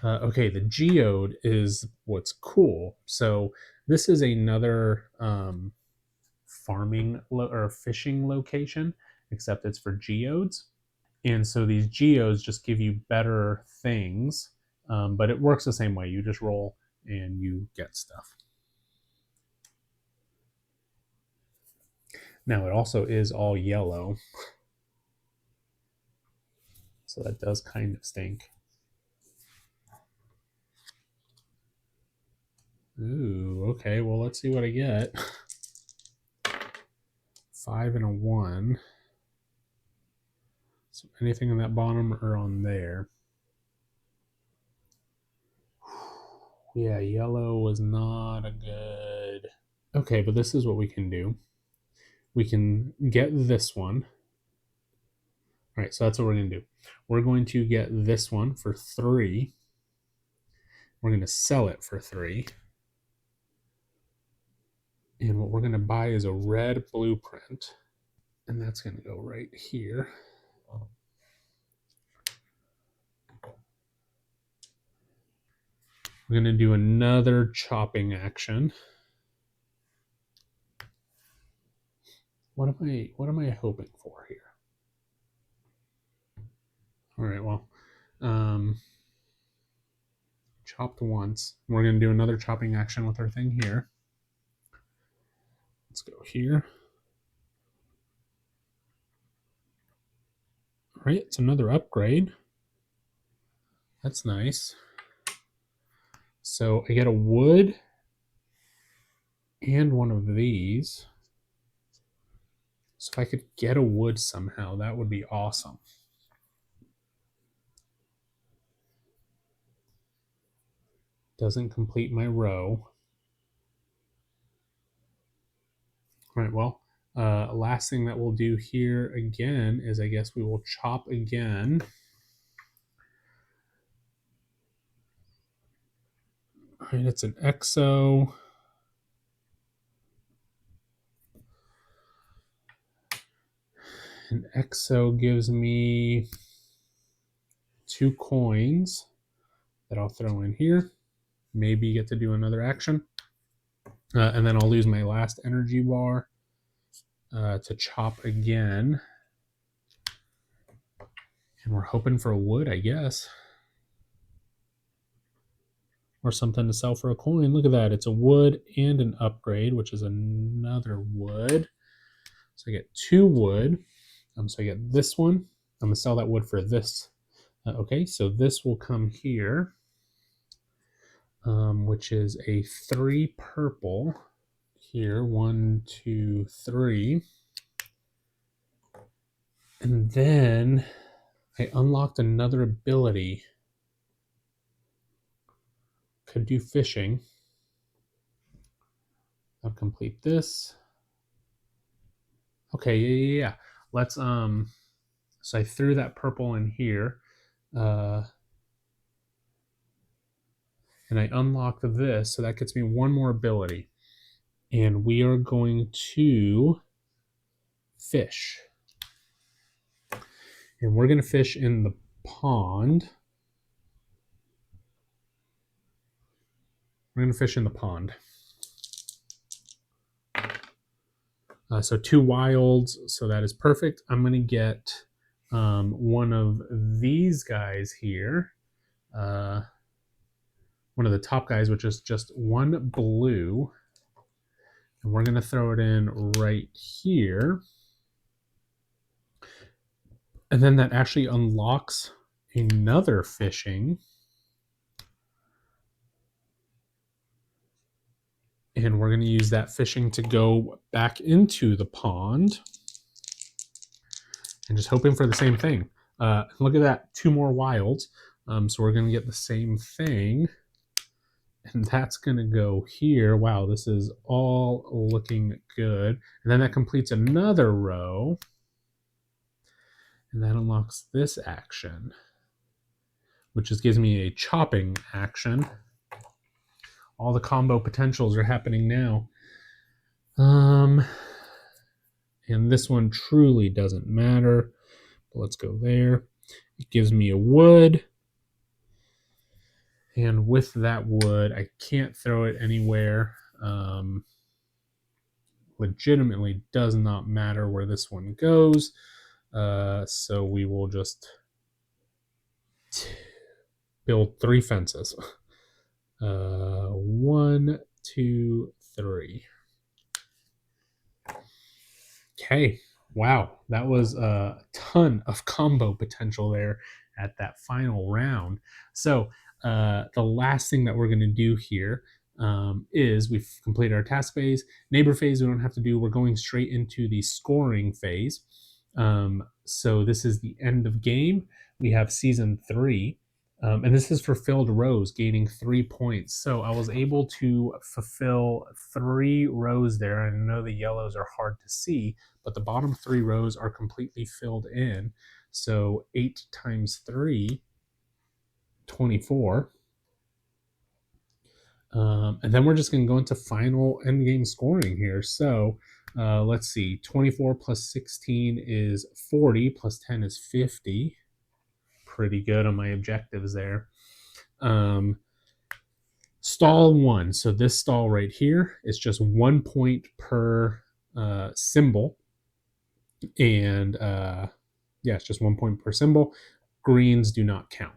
Okay, the geode is what's cool. So this is another farming or fishing location, except it's for geodes. And so these geodes just give you better things, but it works the same way. You just roll and you get stuff. Now it also is all yellow, so that does kind of stink. Ooh, okay, well, let's see what I get. 5 and a 1. So anything on that bottom or on there. Yeah, yellow was not a good... Okay, but this is what we can do. We can get this one. All right, so that's what we're going to do. We're going to get this one for 3. We're going to sell it for 3. And what we're going to buy is a red blueprint. And that's going to go right here. We're going to do another chopping action. What am I hoping for here? All right, well, chopped once. We're going to do another chopping action with our thing here. Let's go here. All right, it's another upgrade. That's nice. So I get a wood and one of these. So if I could get a wood somehow, that would be awesome. Doesn't complete my row. All right, well, last thing that we'll do here again is I guess we will chop again. All right, it's an exo. An exo gives me 2 coins that I'll throw in here. Maybe get to do another action. And then I'll lose my last energy bar to chop again. And we're hoping for a wood, I guess. Or something to sell for a coin. Look at that. It's a wood and an upgrade, which is another wood. So I get 2 wood. So I get this one. I'm going to sell that wood for this. Okay, so this will come here, which is a 3 purple. Here, 1, 2, 3. And then I unlocked another ability. Could do fishing. I'll complete this. Okay, yeah. Let's so I threw that purple in here. And I unlocked this, so that gets me one more ability. And we are going to fish. And we're going to fish in the pond. We're going to fish in the pond. So 2 wilds, so that is perfect. I'm going to get one of these guys here. One of the top guys, which is just 1 blue. And we're going to throw it in right here. And then that actually unlocks another fishing. And we're going to use that fishing to go back into the pond. And just hoping for the same thing. Look at that, 2 more wilds. So we're going to get the same thing. And that's going to go here. Wow, this is all looking good. And then that completes another row. And that unlocks this action, which just gives me a chopping action. All the combo potentials are happening now. And this one truly doesn't matter. But let's go there. It gives me a wood. And with that wood, I can't throw it anywhere. Legitimately does not matter where this one goes. So we will just build 3 fences. 1, 2, 3. Okay. Wow. That was a ton of combo potential there at that final round. So the last thing that we're going to do here is we've completed our task phase. Neighbor phase we don't have to do. We're going straight into the scoring phase. So this is the end of game. We have season 3. And this is for filled rows, gaining 3 points. So I was able to fulfill 3 rows there. I know the yellows are hard to see, but the bottom 3 rows are completely filled in. So 8 times 3, 24. And then we're just going to go into final endgame scoring here. So let's see, 24 plus 16 is 40, plus 10 is 50. Pretty good on my objectives there. Stall 1. So this stall right here is just 1 point per symbol. And yeah, it's just 1 point per symbol. Greens do not count.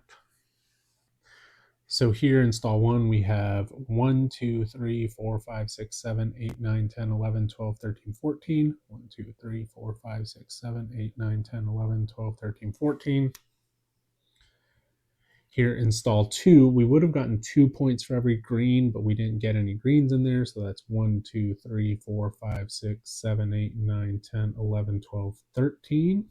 So here in stall 1, we have 1, 2, 3, 4, 5, 6, 7, 8, 9, 10, 11, 12, 13, 14. 1, 2, 3, 4, 5, 6, 7, 8, 9, 10, 11, 12, 13, 14. Here in stall 2, we would have gotten 2 points for every green, but we didn't get any greens in there. So that's 1, 2, 3, 4, 5, 6, 7, 8, 9, 10, 11, 12, 13.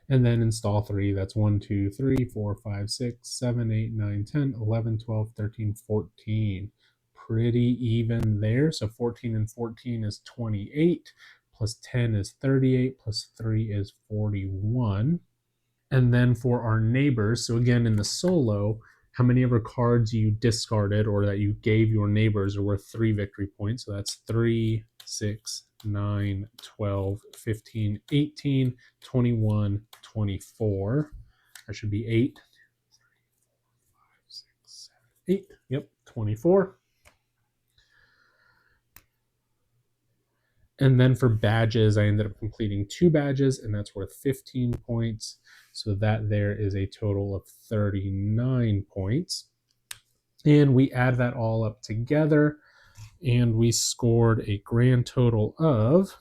And then in stall 3, that's 1, 2, 3, 4, 5, 6, 7, 8, 9, 10, 11, 12, 13, 14. Pretty even there. So 14 and 14 is 28, plus 10 is 38, plus 3 is 41. And then for our neighbors, so again in the solo, how many ever cards you discarded or that you gave your neighbors are worth 3 victory points. So that's 3, 6, 9, 12, 15, 18, 21, 24. That should be 8. 6, 7, 8. Yep, 24. And then for badges, I ended up completing 2 badges, and that's worth 15 points. So that there is a total of 39 points. And we add that all up together, and we scored a grand total of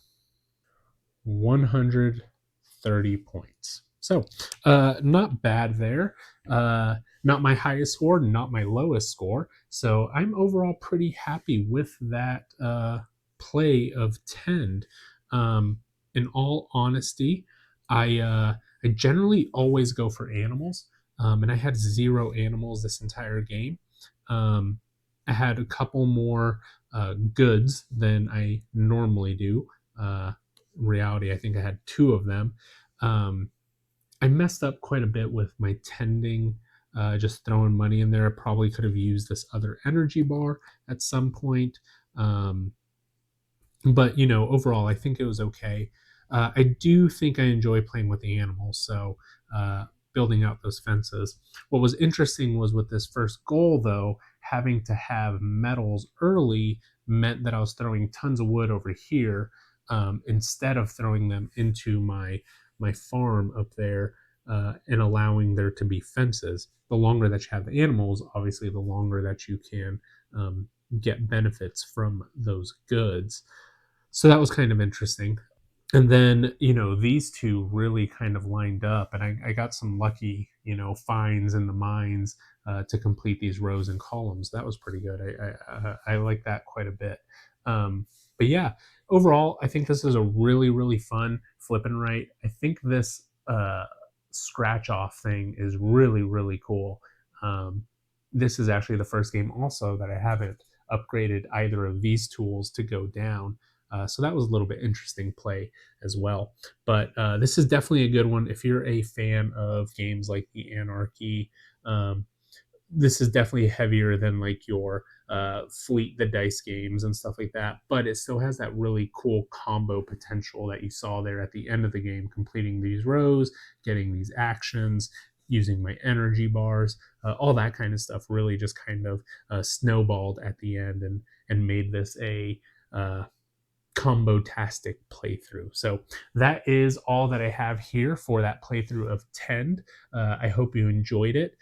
130 points. So, not bad there. Not my highest score, not my lowest score. So, I'm overall pretty happy with that play of Tend. In all honesty, I generally always go for animals, and I had 0 animals this entire game. Um, I had a couple more goods than I normally do. Reality, I think I had 2 of them. Um, I messed up quite a bit with my tending, just throwing money in there. I probably could have used this other energy bar at some point. Um, but overall, I think it was okay. I do think I enjoy playing with the animals, so uh, building out those fences. What was interesting was with this first goal, though, having to have metals early meant that I was throwing tons of wood over here instead of throwing them into my farm up there and allowing there to be fences. The longer that you have the animals, obviously, the longer that you can get benefits from those goods. So that was kind of interesting. And then, these two really kind of lined up, and I got some lucky, finds in the mines to complete these rows and columns. That was pretty good. I like that quite a bit. But yeah, overall, I think this is a really, really fun flip and write. I think this scratch off thing is really, really cool. This is actually the first game also that I haven't upgraded either of these tools to go down. So that was a little bit interesting play as well. But this is definitely a good one if you're a fan of games like the Anarchy. Um, this is definitely heavier than like your Fleet the Dice games and stuff like that, but it still has that really cool combo potential that you saw there at the end of the game, completing these rows, getting these actions, using my energy bars, all that kind of stuff really just kind of snowballed at the end and made this a combo-tastic playthrough. So that is all that I have here for that playthrough of Tend. I hope you enjoyed it.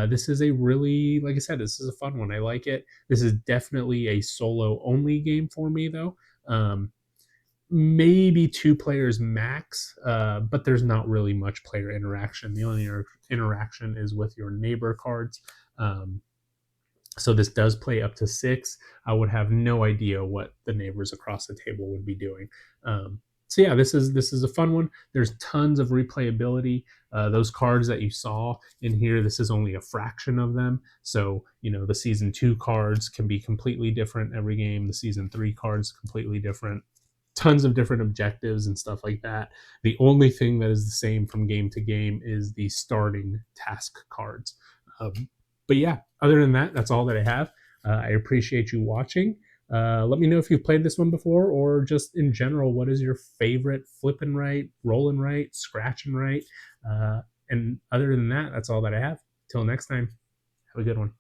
This is a really, like I said, this is a fun one. I like it. This is definitely a solo only game for me, though. Maybe 2 players max, but there's not really much player interaction. The only interaction is with your neighbor cards. So this does play up to 6. I would have no idea what the neighbors across the table would be doing. So yeah, this is a fun one. There's tons of replayability. Those cards that you saw in here, this is only a fraction of them. So the season 2 cards can be completely different every game. The season 3 cards completely different. Tons of different objectives and stuff like that. The only thing that is the same from game to game is the starting task cards. But yeah, other than that, that's all that I have. I appreciate you watching. Let me know if you've played this one before, or just in general, what is your favorite flip and right, roll and right, scratch and right? And other than that, that's all that I have. Till next time, have a good one.